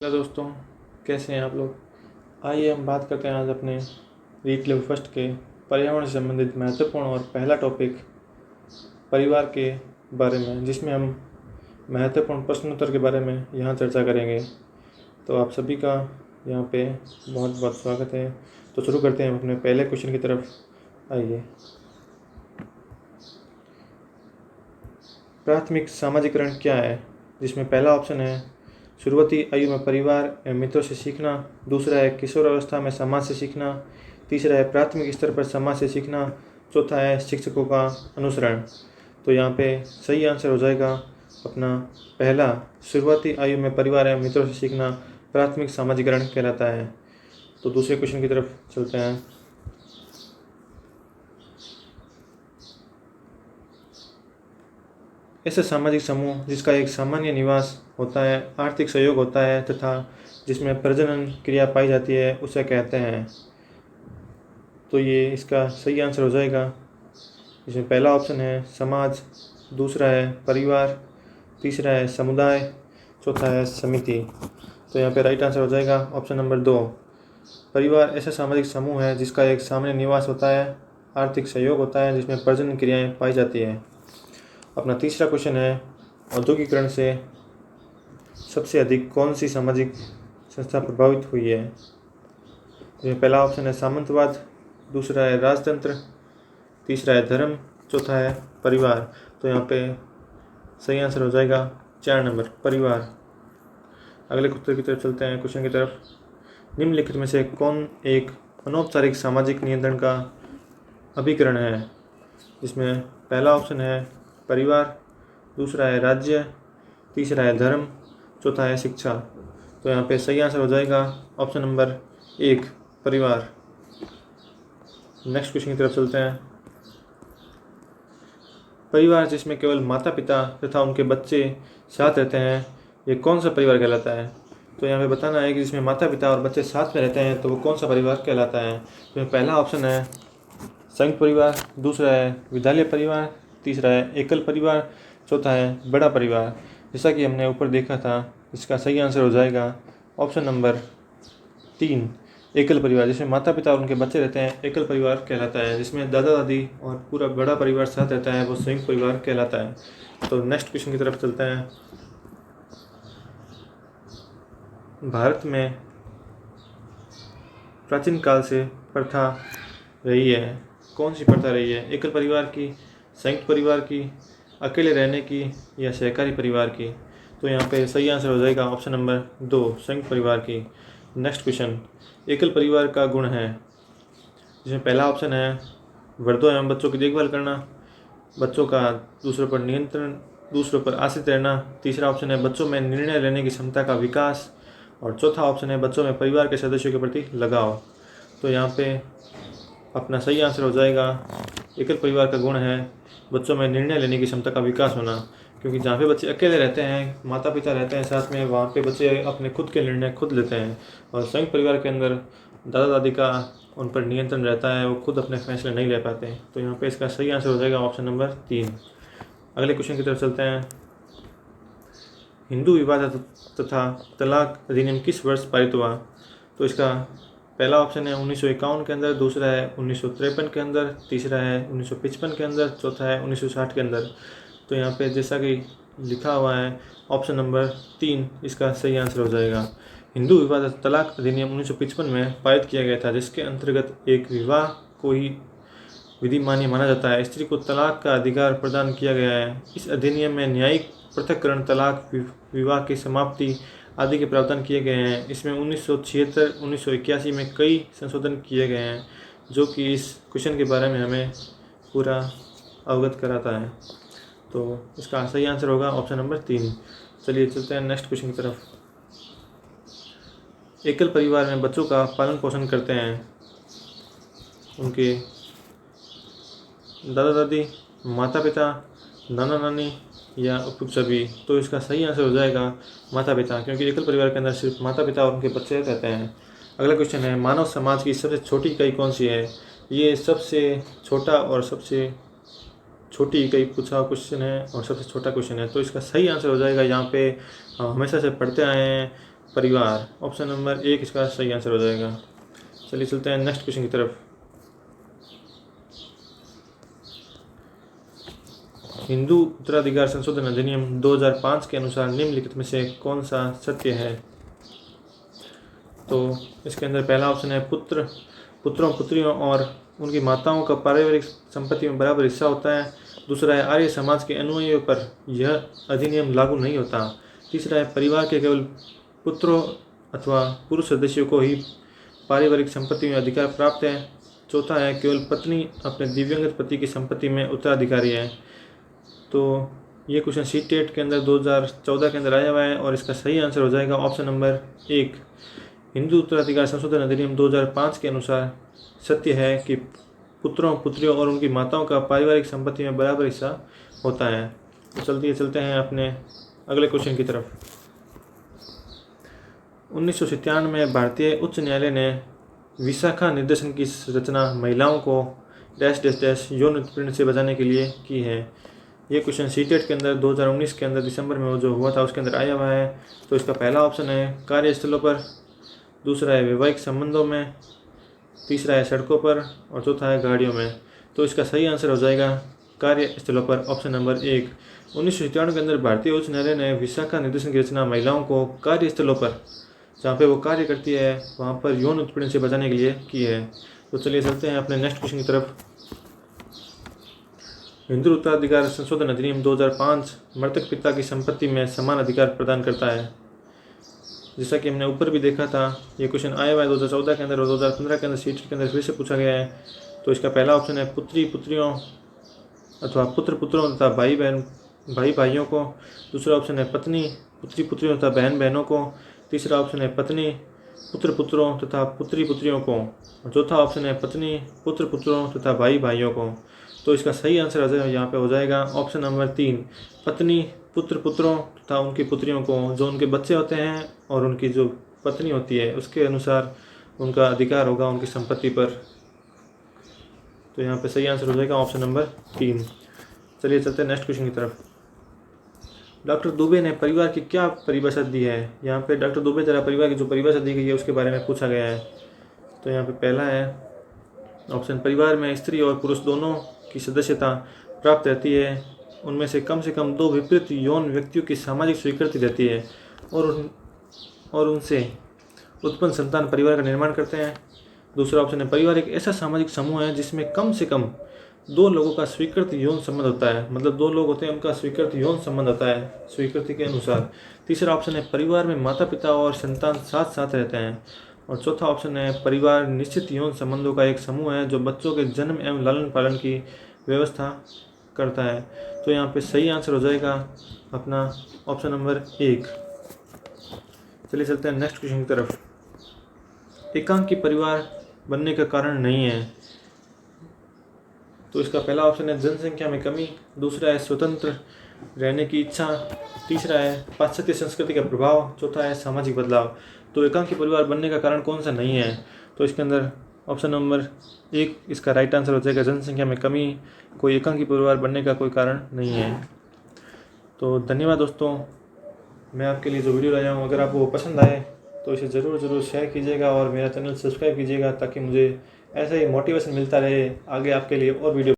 Hello दोस्तों, कैसे हैं आप लोग। आइए हम बात करते हैं आज अपने रीट लेवल फर्स्ट के पर्यावरण से संबंधित महत्वपूर्ण और पहला टॉपिक परिवार के बारे में, जिसमें हम महत्वपूर्ण प्रश्नोत्तर के बारे में यहाँ चर्चा करेंगे। तो आप सभी का यहाँ पे बहुत बहुत स्वागत है। तो शुरू करते हैं अपने पहले क्वेश्चन की तरफ। आइए, प्राथमिक सामाजिकरण क्या है, जिसमें पहला ऑप्शन है शुरुआती आयु में परिवार एवं मित्रों से सीखना, दूसरा है किशोर अवस्था में समाज से सीखना, तीसरा है प्राथमिक स्तर पर समाज से सीखना, चौथा है शिक्षकों का अनुसरण। तो यहाँ पे सही आंसर हो जाएगा अपना पहला, शुरुआती आयु में परिवार एवं मित्रों से सीखना प्राथमिक सामाजिकरण कहलाता है। तो दूसरे क्वेश्चन की तरफ चलते हैं। ऐसे सामाजिक समूह जिसका एक सामान्य निवास होता है, आर्थिक सहयोग होता है तथा जिसमें प्रजनन क्रिया पाई जाती है, उसे कहते हैं। तो ये इसका सही आंसर हो जाएगा। इसमें पहला ऑप्शन है समाज, दूसरा है परिवार, तीसरा है समुदाय, चौथा है समिति। तो यहाँ पे राइट आंसर हो जाएगा ऑप्शन नंबर 2। परिवार ऐसा सामाजिक समूह है जिसका एक सामान्य निवास होता है, आर्थिक सहयोग होता है, जिसमें प्रजनन क्रियाएँ पाई जाती है। अपना तीसरा क्वेश्चन है औद्योगिकरण से सबसे अधिक कौन सी सामाजिक संस्था प्रभावित हुई है। इसमें पहला ऑप्शन है सामंतवाद, दूसरा है राजतंत्र, तीसरा है धर्म, चौथा है परिवार। तो यहाँ पे सही आंसर हो जाएगा 4 नंबर, परिवार। अगले उत्तर की तरफ चलते हैं, क्वेश्चन की तरफ। निम्नलिखित में से कौन एक अनौपचारिक सामाजिक नियंत्रण का अभिकरण है। जिसमें पहला ऑप्शन है परिवार, दूसरा है राज्य, तीसरा है धर्म, चौथा है शिक्षा। तो यहाँ पे सही आंसर हो जाएगा ऑप्शन नंबर 1, परिवार। नेक्स्ट क्वेश्चन की तरफ चलते हैं। परिवार जिसमें केवल माता पिता तथा उनके बच्चे साथ रहते हैं, ये कौन सा परिवार कहलाता है। तो यहाँ पे बताना है कि जिसमें माता पिता और बच्चे साथ में रहते हैं तो वो कौन सा परिवार कहलाता है। तो पहला ऑप्शन है संयुक्त परिवार, दूसरा है विद्यालय परिवार, तीसरा है एकल परिवार, चौथा है बड़ा परिवार। जैसा कि हमने ऊपर देखा था, इसका सही आंसर हो जाएगा ऑप्शन नंबर 3, एकल परिवार। जिसमें माता पिता और उनके बच्चे रहते हैं, एकल परिवार कहलाता है। जिसमें दादा दादी और पूरा बड़ा परिवार साथ रहता है, वो संयुक्त परिवार कहलाता है। तो नेक्स्ट क्वेश्चन की तरफ चलते हैं। भारत में प्राचीन काल से प्रथा रही है, कौन सी प्रथा रही है। एकल परिवार की, संयुक्त परिवार की, अकेले रहने की, या सहकारी परिवार की। तो यहाँ पे सही आंसर हो जाएगा ऑप्शन नंबर 2, संयुक्त परिवार की। नेक्स्ट क्वेश्चन, एकल परिवार का गुण है। जिसमें पहला ऑप्शन है वृद्धों एवं बच्चों की देखभाल करना, बच्चों का दूसरों पर नियंत्रण, दूसरों पर आश्रित रहना, तीसरा ऑप्शन है बच्चों में निर्णय लेने की क्षमता का विकास, और चौथा ऑप्शन है बच्चों में परिवार के सदस्यों के प्रति लगाव। तो यहाँ पे अपना सही आंसर हो जाएगा एकल परिवार का गुण है बच्चों में निर्णय लेने की क्षमता का विकास होना। क्योंकि जहाँ पे बच्चे अकेले रहते हैं, माता पिता रहते हैं साथ में, वहाँ पे बच्चे अपने खुद के निर्णय खुद लेते हैं। और संयुक्त परिवार के अंदर दादा दादी का उन पर नियंत्रण रहता है, वो खुद अपने फैसले नहीं ले पाते। तो यहाँ पे इसका सही आंसर हो जाएगा ऑप्शन नंबर 3। अगले क्वेश्चन की तरफ चलते हैं। हिंदू विवाह तथा तलाक अधिनियम किस वर्ष पारित हुआ। तो इसका पहला ऑप्शन है 1951 के अंदर, दूसरा है 1953 के अंदर, तीसरा है 1955 के अंदर, चौथा है 1960 के अंदर। तो यहाँ पे जैसा कि लिखा हुआ है ऑप्शन नंबर 3 इसका सही आंसर हो जाएगा। हिंदू विवाह तलाक अधिनियम 1955 में पारित किया गया था, जिसके अंतर्गत एक विवाह को ही विधि मान्य माना जाता है। स्त्री को तलाक का अधिकार प्रदान किया गया है। इस अधिनियम में न्यायिक पृथक्करण, तलाक, विवाह की समाप्ति आदि के प्रावधान किए गए हैं। इसमें 1976, 1981 में कई संशोधन किए गए हैं, जो कि इस क्वेश्चन के बारे में हमें पूरा अवगत कराता है। तो इसका सही आंसर होगा ऑप्शन नंबर 3। चलिए चलते हैं नेक्स्ट क्वेश्चन की तरफ। एकल परिवार में बच्चों का पालन पोषण करते हैं उनके दादा दादी, माता पिता, नाना नानी, या उपयुक्त सभी। तो इसका सही आंसर हो जाएगा माता पिता, क्योंकि एकल परिवार के अंदर सिर्फ माता पिता और उनके बच्चे रहते हैं। अगला क्वेश्चन है मानव समाज की सबसे छोटी इकाई कौन सी है। ये सबसे छोटा और सबसे छोटी इकाई पूछा क्वेश्चन है और सबसे छोटा क्वेश्चन है। तो इसका सही आंसर हो जाएगा, यहाँ पे हमेशा से पढ़ते आए हैं परिवार। ऑप्शन नंबर 1 इसका सही आंसर हो जाएगा। चलिए चलते हैं नेक्स्ट क्वेश्चन की तरफ। हिंदू उत्तराधिकार संशोधन अधिनियम 2005 के अनुसार निम्नलिखित में से कौन सा सत्य है? तो इसके अंदर पहला ऑप्शन है पुत्रों पुत्रियों और उनकी माताओं का पारिवारिक संपत्ति में बराबर हिस्सा होता है। दूसरा है आर्य समाज के अनुयायियों पर यह अधिनियम लागू नहीं होता। तीसरा है परिवार के केवल पुत्रों अथवा पुरुष सदस्यों को ही पारिवारिक संपत्ति में अधिकार प्राप्त है। चौथा है केवल पत्नी अपने दिव्यांगत पति की संपत्ति में उत्तराधिकारी है। तो ये क्वेश्चन सीटेट के अंदर 2014 के अंदर आया हुआ है और इसका सही आंसर हो जाएगा ऑप्शन नंबर 1। हिंदू उत्तराधिकार संशोधन अधिनियम 2005 के अनुसार सत्य है कि पुत्रों पुत्रियों और उनकी माताओं का पारिवारिक संपत्ति में बराबर हिस्सा होता है। तो चलते हैं अपने अगले क्वेश्चन की तरफ। 1997 में भारतीय उच्च न्यायालय ने विशाखा निर्देशन की रचना महिलाओं को डैश डैश डैश यौन उत्पीड़न से बचाने के लिए की है। ये क्वेश्चन सीटेट के अंदर 2019 के अंदर दिसंबर में जो हुआ था उसके अंदर आया हुआ है। तो इसका पहला ऑप्शन है कार्यस्थलों पर, दूसरा है वैवाहिक संबंधों में, तीसरा है सड़कों पर और चौथा है गाड़ियों में। तो इसका सही आंसर हो जाएगा कार्यस्थलों पर, ऑप्शन नंबर 1। 1997 के अंदर भारतीय उच्च न्यायालय ने विशाखा निर्देशन की रचना महिलाओं को कार्यस्थलों पर, जहाँ पे वो कार्य करती है, वहाँ पर यौन उत्पीड़न से बचाने के लिए की है। तो चलिए चलते हैं अपने नेक्स्ट क्वेश्चन की तरफ। हिंदू उत्तराधिकार संशोधन अधिनियम 2005 मृतक पिता की संपत्ति में समान अधिकार प्रदान करता है। जैसा कि हमने ऊपर भी देखा था, ये क्वेश्चन आया हुआ है 2014 के अंदर और 2015 के अंदर सीट के अंदर फिर से पूछा गया है। तो इसका पहला ऑप्शन है पुत्री पुत्रियों अथवा पुत्र पुत्रों तथा भाई भाइयों को। दूसरा ऑप्शन है पत्नी पुत्री पुत्रियों तथा बहन बहनों को। तीसरा ऑप्शन है पत्नी पुत्र पुत्रों तथा पुत्री पुत्रियों को। और चौथा ऑप्शन है पत्नी पुत्र पुत्रों तथा भाई भाइयों को। तो इसका सही आंसर यहाँ पे हो जाएगा ऑप्शन नंबर 3, पत्नी पुत्र पुत्रों तथा उनकी पुत्रियों को। जो उनके बच्चे होते हैं और उनकी जो पत्नी होती है उसके अनुसार उनका अधिकार होगा उनकी संपत्ति पर। तो यहाँ पे सही आंसर हो जाएगा ऑप्शन नंबर 3। चलिए चलते हैं नेक्स्ट क्वेश्चन की तरफ। डॉक्टर दुबे ने परिवार की क्या परिभाषा दी है? यहाँ पे डॉक्टर दुबे द्वारा परिवार की जो परिभाषा दी गई है उसके बारे में पूछा गया है। तो यहाँ पे पहला है ऑप्शन, परिवार में स्त्री और पुरुष दोनों की सदस्यता प्राप्त रहती है, उनमें से कम 2 विपरीत यौन व्यक्तियों की सामाजिक स्वीकृति रहती है और उनसे उत्पन्न संतान परिवार का निर्माण करते हैं। दूसरा ऑप्शन है परिवार एक ऐसा सामाजिक समूह है जिसमें कम से कम 2 लोगों का स्वीकृत यौन संबंध होता है, मतलब 2 लोग होते हैं उनका स्वीकृत यौन संबंध होता है स्वीकृति के अनुसार। तीसरा ऑप्शन है परिवार में माता पिता और संतान साथ साथ रहते हैं। और चौथा ऑप्शन है परिवार निश्चित यौन संबंधों का एक समूह है जो बच्चों के जन्म एवं लालन पालन की व्यवस्था करता है। तो यहाँ पे सही आंसर हो जाएगा अपना ऑप्शन नंबर 1। चलिए चलते हैं नेक्स्ट क्वेश्चन की तरफ। एकांकी परिवार बनने का कारण नहीं है। तो इसका पहला ऑप्शन है जनसंख्या में कमी, दूसरा है स्वतंत्र रहने की इच्छा, तीसरा है पाश्चात्य संस्कृति का प्रभाव, चौथा है सामाजिक बदलाव। तो एकांकी परिवार बनने का कारण कौन सा नहीं है? तो इसके अंदर ऑप्शन नंबर 1 इसका राइट आंसर हो जाएगा जनसंख्या में कमी। कोई एकांकी परिवार बनने का कोई कारण नहीं है। तो धन्यवाद दोस्तों, मैं आपके लिए जो वीडियो लाया हूँ अगर आपको पसंद आए तो इसे ज़रूर शेयर कीजिएगा और मेरा चैनल सब्सक्राइब कीजिएगा ताकि मुझे ऐसा ही मोटिवेशन मिलता रहे आगे आपके लिए और वीडियो